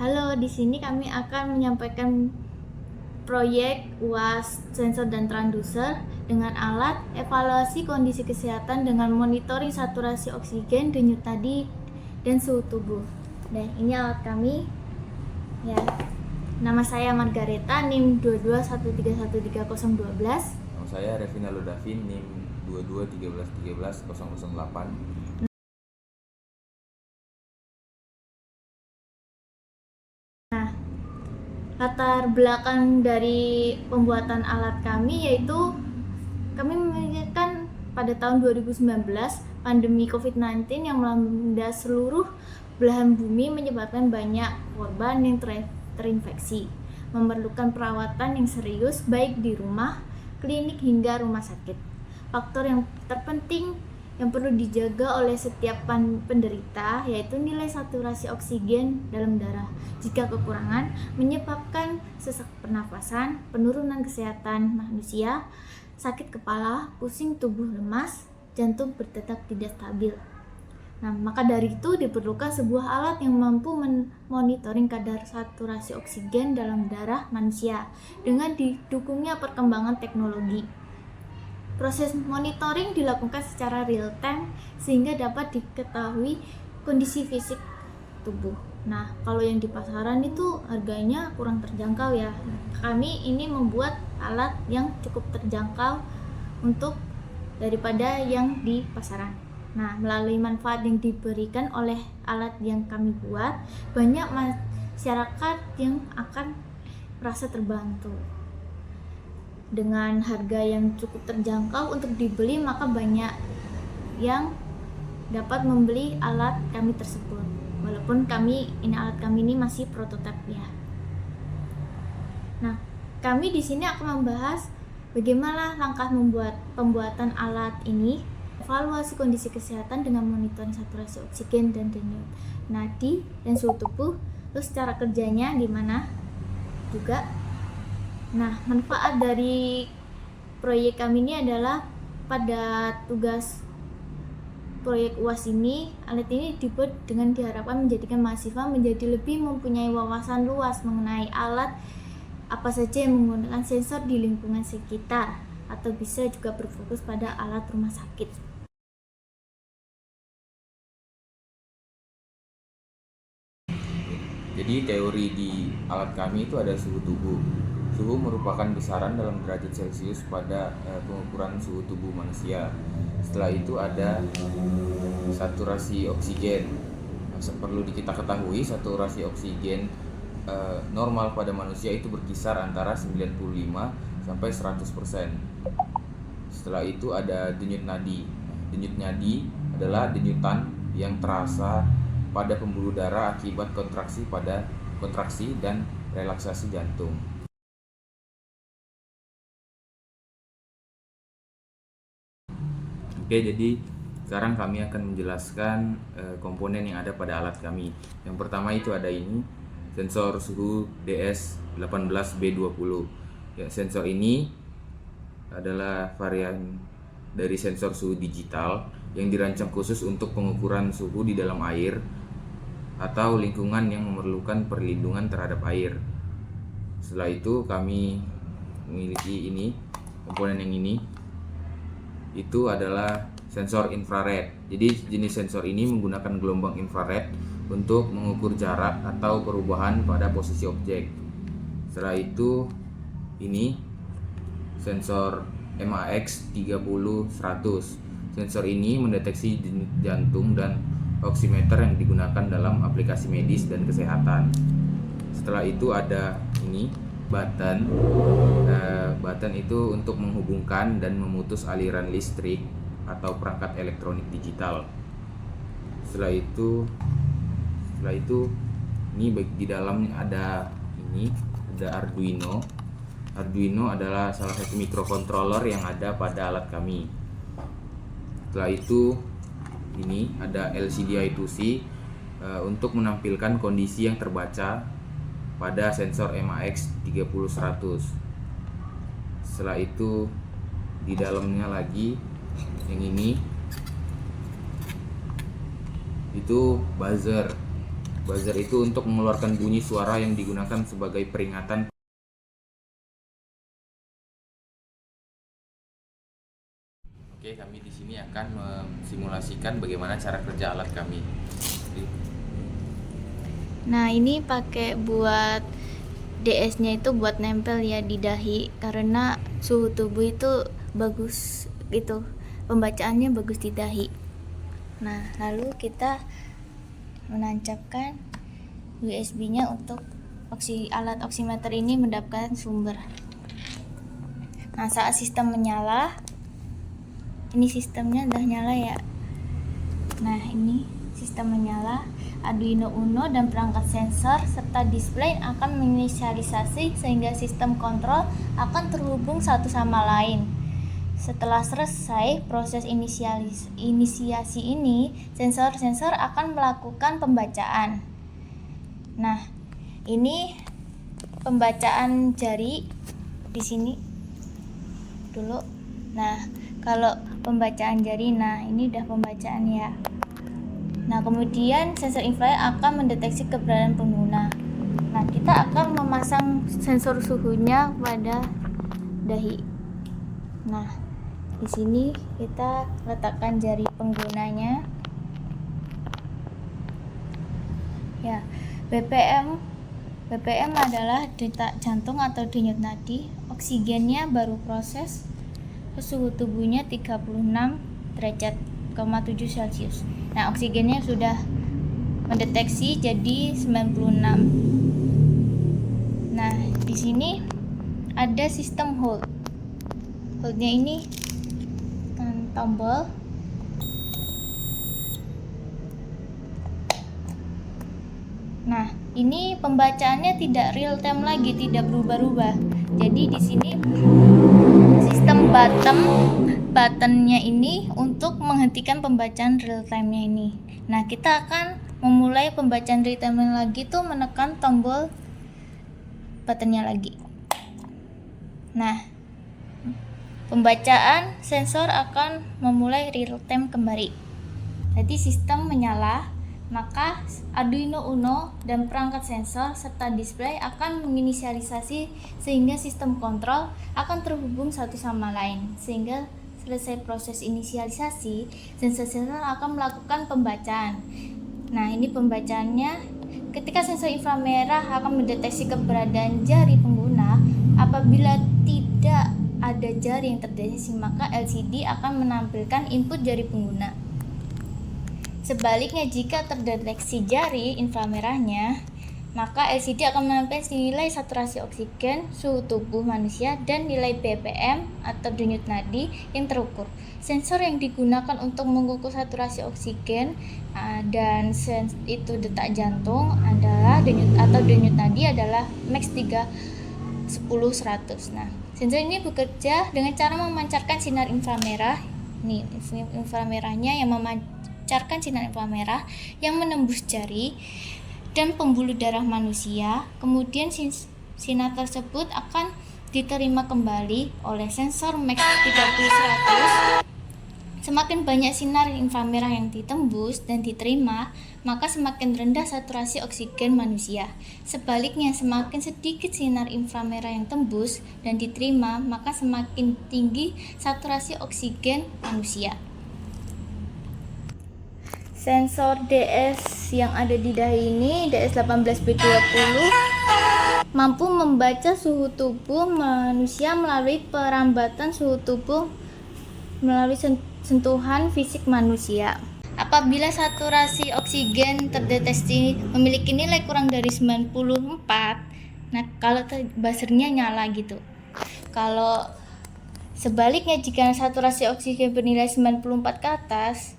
Halo, di sini kami akan menyampaikan proyek UAS sensor dan transducer dengan alat evaluasi kondisi kesehatan dengan monitoring saturasi oksigen, denyut nadi, dan suhu tubuh. Dan ini alat kami. Ya, nama saya Margareta, NIM 221313012. Nama saya Revina Ludafin, NIM 2213131008. Latar belakang dari pembuatan alat kami yaitu kami memikirkan pada tahun 2019 pandemi COVID-19 yang melanda seluruh belahan bumi menyebabkan banyak korban yang terinfeksi, memerlukan perawatan yang serius baik di rumah, klinik hingga rumah sakit. Faktor yang terpenting yang perlu dijaga oleh setiap penderita yaitu nilai saturasi oksigen dalam darah. Jika kekurangan menyebabkan sesak pernafasan, penurunan kesehatan manusia, sakit kepala, pusing tubuh lemas, jantung berdetak tidak stabil. Nah, maka dari itu diperlukan sebuah alat yang mampu memonitoring kadar saturasi oksigen dalam darah manusia dengan didukungnya perkembangan teknologi. Proses monitoring dilakukan secara real time sehingga dapat diketahui kondisi fisik tubuh. Nah, kalau yang di pasaran itu harganya kurang terjangkau ya. Kami ini membuat alat yang cukup terjangkau untuk daripada yang di pasaran. Nah, melalui manfaat yang diberikan oleh alat yang kami buat, banyak masyarakat yang akan merasa terbantu. Dengan harga yang cukup terjangkau untuk dibeli, maka banyak yang dapat membeli alat kami tersebut. Walaupun alat kami ini masih prototipe ya. Nah, kami di sini akan membahas bagaimana langkah pembuatan alat ini, evaluasi kondisi kesehatan dengan monitoring saturasi oksigen dan denyut nadi dan suhu tubuh, terus cara kerjanya gimana juga. Nah, manfaat dari proyek kami ini adalah pada tugas proyek UAS ini, alat ini dibuat dengan diharapkan menjadikan mahasiswa menjadi lebih mempunyai wawasan luas mengenai alat apa saja yang menggunakan sensor di lingkungan sekitar, atau bisa juga berfokus pada alat rumah sakit. Jadi teori di alat kami itu ada suhu tubuh. Suhu merupakan besaran dalam derajat Celcius pada pengukuran suhu tubuh manusia. Setelah itu ada saturasi oksigen. Perlu kita ketahui saturasi oksigen normal pada manusia itu berkisar antara 95 sampai 100%. Setelah itu ada denyut nadi. Denyut nadi adalah denyutan yang terasa pada pembuluh darah akibat kontraksi dan relaksasi jantung. Oke, jadi sekarang kami akan menjelaskan komponen yang ada pada alat kami. Yang pertama itu ada ini, sensor suhu DS18B20. Ya, sensor ini adalah varian dari sensor suhu digital yang dirancang khusus untuk pengukuran suhu di dalam air atau lingkungan yang memerlukan perlindungan terhadap air. Setelah itu kami memiliki ini, komponen yang ini itu adalah sensor infrared. Jadi jenis sensor ini menggunakan gelombang infrared untuk mengukur jarak atau perubahan pada posisi objek. Setelah itu ini sensor MAX30-100. Sensor ini mendeteksi jantung dan oximeter yang digunakan dalam aplikasi medis dan kesehatan. Setelah itu ada ini button. Button itu untuk menghubungkan dan memutus aliran listrik atau perangkat elektronik digital. Setelah itu ini di dalamnya ada Arduino. Arduino adalah salah satu microcontroller yang ada pada alat kami. Setelah itu ini ada LCD I2C untuk menampilkan kondisi yang terbaca pada sensor MAX30-100. Setelah itu di dalamnya lagi yang ini itu buzzer. Buzzer itu untuk mengeluarkan bunyi suara yang digunakan sebagai peringatan. Oke, kami di sini akan memsimulasikan bagaimana cara kerja alat kami. Nah, ini pakai buat DS-nya itu buat nempel ya di dahi, karena suhu tubuh itu bagus gitu, pembacaannya bagus di dahi. Nah, lalu kita menancapkan USB-nya untuk alat oximeter ini mendapatkan sumber. Nah, saat sistem menyala, ini sistemnya udah nyala ya. Nah, ini sistem menyala, Arduino Uno dan perangkat sensor serta display akan menginisialisasi sehingga sistem kontrol akan terhubung satu sama lain. Setelah selesai proses inisiasi ini, sensor-sensor akan melakukan pembacaan. Nah, ini pembacaan jari di sini dulu. Nah, kalau pembacaan jari, nah ini udah pembacaan ya. Nah, kemudian sensor infrared akan mendeteksi keberadaan pengguna. Nah, kita akan memasang sensor suhunya pada dahi. Nah, di sini kita letakkan jari penggunanya. Ya, BPM adalah detak jantung atau denyut nadi. Oksigennya baru proses. Suhu tubuhnya 36 derajat 7 Celcius. Nah, oksigennya sudah mendeteksi jadi 96. Nah, di sini ada sistem hold. Holdnya ini tombol. Nah, ini pembacaannya tidak real time lagi, tidak berubah-ubah. Jadi di sini sistem buttonnya ini untuk menghentikan pembacaan real time-nya ini. Nah, kita akan memulai pembacaan real time lagi tuh menekan tombol buttonnya lagi. Nah, pembacaan sensor akan memulai real time kembali. Jadi sistem menyala, maka Arduino Uno dan perangkat sensor serta display akan menginisialisasi sehingga sistem kontrol akan terhubung satu sama lain. Sehingga selesai proses inisialisasi, sensor-sensor akan melakukan pembacaan. Nah, ini pembacaannya ketika sensor inframerah akan mendeteksi keberadaan jari pengguna. Apabila tidak ada jari yang terdeteksi, maka LCD akan menampilkan input jari pengguna. Sebaliknya, jika terdeteksi jari inframerahnya, maka LCD akan menampilkan nilai saturasi oksigen, suhu tubuh manusia, dan nilai BPM atau denyut nadi yang terukur. Sensor yang digunakan untuk mengukur saturasi oksigen dan itu detak jantung adalah denyut nadi adalah max 310/100. Nah, sensor ini bekerja dengan cara memancarkan sinar inframerah. Nih, inframerahnya yang memancarkan sinar inframerah yang menembus jari dan pembuluh darah manusia. Kemudian sinar tersebut akan diterima kembali oleh sensor max 30/100. Semakin banyak sinar inframerah yang ditembus dan diterima, maka semakin rendah saturasi oksigen manusia. Sebaliknya, semakin sedikit sinar inframerah yang tembus dan diterima, maka semakin tinggi saturasi oksigen manusia. Sensor DS yang ada di dahi ini, DS18B20, mampu membaca suhu tubuh manusia melalui perambatan suhu tubuh melalui sentuhan fisik manusia. Apabila saturasi oksigen terdeteksi memiliki nilai kurang dari 94, nah kalau buzzernya nyala gitu. Kalau sebaliknya, jika saturasi oksigen bernilai 94 ke atas,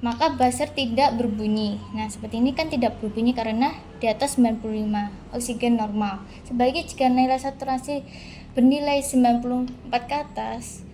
maka buzzer tidak berbunyi. Nah, seperti ini kan tidak berbunyi karena di atas 95, oksigen normal. Sebaliknya, jika nilai saturasi bernilai 94 ke atas,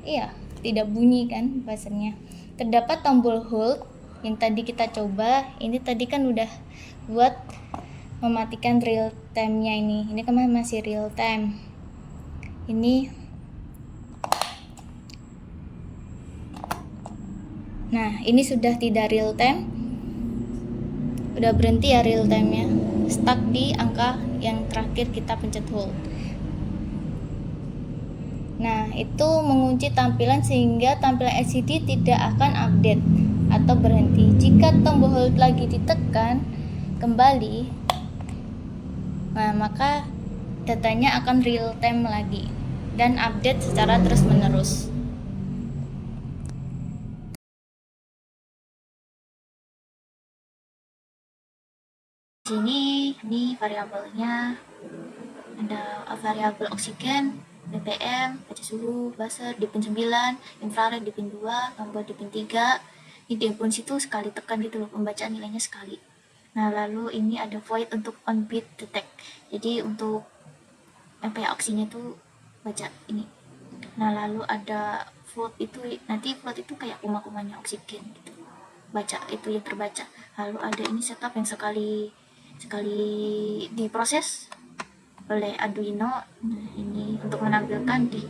iya, tidak bunyi kan buzzernya. Terdapat tombol hold yang tadi kita coba. Ini tadi kan udah buat mematikan real time-nya ini. Ini kan masih real time. Ini Nah, ini sudah tidak real time. udah berhenti ya real time-nya, stuck di angka yang terakhir kita pencet hold. Nah, itu mengunci tampilan sehingga tampilan LCD tidak akan update atau berhenti. Jika tombol hold lagi ditekan kembali, nah maka datanya akan real time lagi dan update secara terus-menerus. Sini ini variabelnya, ada variabel oksigen, BPM, baca suhu, buzzer di pin 9, infrared di pin 2, tombol di pin 3. Ini di pin situ sekali tekan gitu loh, pembacaan nilainya sekali. Nah, lalu ini ada void untuk on beat detect. Jadi untuk oksinya tuh baca ini. Nah, lalu ada float itu, nanti float itu kayak kuma-kumanya oksigen gitu. Baca itu yang terbaca. Lalu ada ini setup yang sekali diproses oleh Arduino. Nah, ini untuk menampilkan di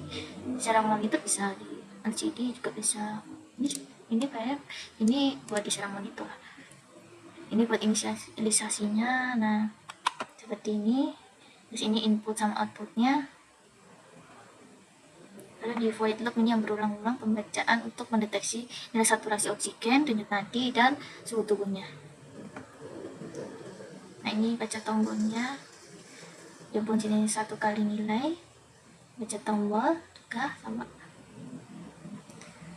secara monitor, bisa di LCD juga bisa. Ini kayak ini buat di secara monitor. Ini buat inisialisasinya. Nah, seperti ini. Terus ini input sama outputnya. Lalu di void loop ini yang berulang-ulang pembacaan untuk mendeteksi nilai saturasi oksigen, denyut nadi, dan suhu tubuhnya. Nah, ini baca tombolnya. Dia pun sini satu kali nilai, baca tombol juga sama.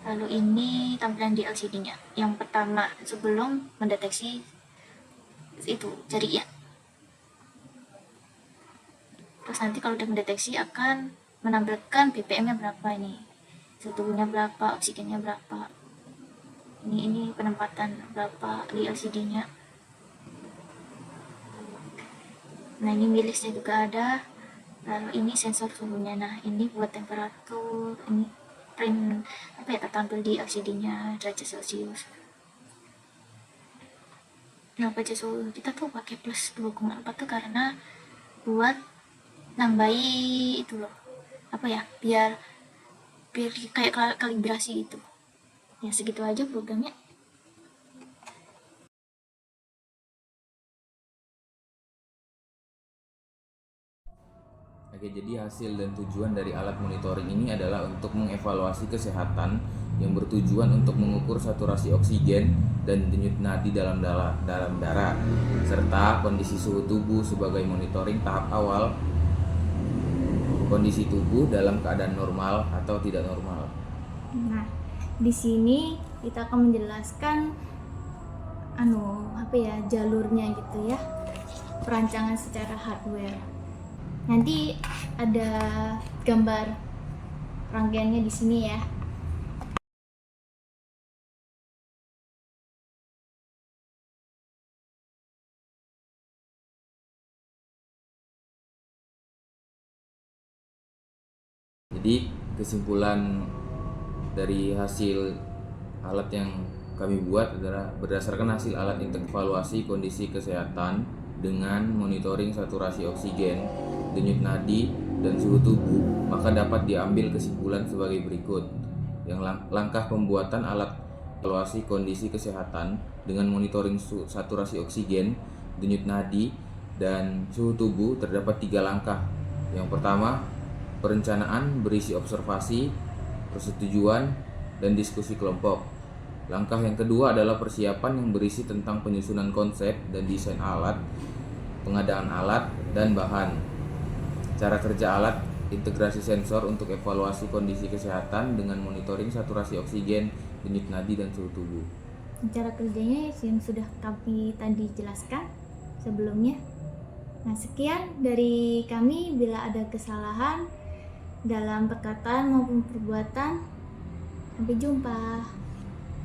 Lalu ini tampilan di LCD-nya. Yang pertama sebelum mendeteksi itu jari ya. Terus nanti kalau udah mendeteksi akan menampilkan BPM-nya berapa, ini suhu tubuhnya berapa, oksigennya berapa. Ini penempatan berapa di LCD-nya. Nah, ini milisnya juga ada. Lalu ini sensor suhunya. Nah, ini buat temperatur. Ini print tertampil di LCD-nya derajat Celcius. Nah, baca suhu kita tuh pakai plus 2,4 tuh karena buat nambahi itu loh, biar kayak kalibrasi gitu. Ya segitu aja programnya. Oke, jadi hasil dan tujuan dari alat monitoring ini adalah untuk mengevaluasi kesehatan yang bertujuan untuk mengukur saturasi oksigen dan denyut nadi dalam darah, serta kondisi suhu tubuh sebagai monitoring tahap awal kondisi tubuh dalam keadaan normal atau tidak normal. Nah, di sini kita akan menjelaskan jalurnya gitu ya, perancangan secara hardware. Nanti ada gambar rangkaiannya di sini ya. Jadi kesimpulan dari hasil alat yang kami buat adalah berdasarkan hasil alat evaluasi kondisi kesehatan dengan monitoring saturasi oksigen, denyut nadi, dan suhu tubuh, maka dapat diambil kesimpulan sebagai berikut. Yang langkah pembuatan alat evaluasi kondisi kesehatan dengan monitoring saturasi oksigen, denyut nadi, dan suhu tubuh terdapat 3 langkah. Yang pertama, perencanaan berisi observasi, persetujuan, dan diskusi kelompok. Langkah yang kedua adalah persiapan yang berisi tentang penyusunan konsep dan desain alat, pengadaan alat, dan bahan, cara kerja alat, integrasi sensor untuk evaluasi kondisi kesehatan dengan monitoring saturasi oksigen, denyut nadi, dan suhu tubuh. Cara kerjanya yang sudah kami tadi jelaskan sebelumnya. Nah, sekian dari kami. Bila ada kesalahan dalam perkataan maupun perbuatan, sampai jumpa.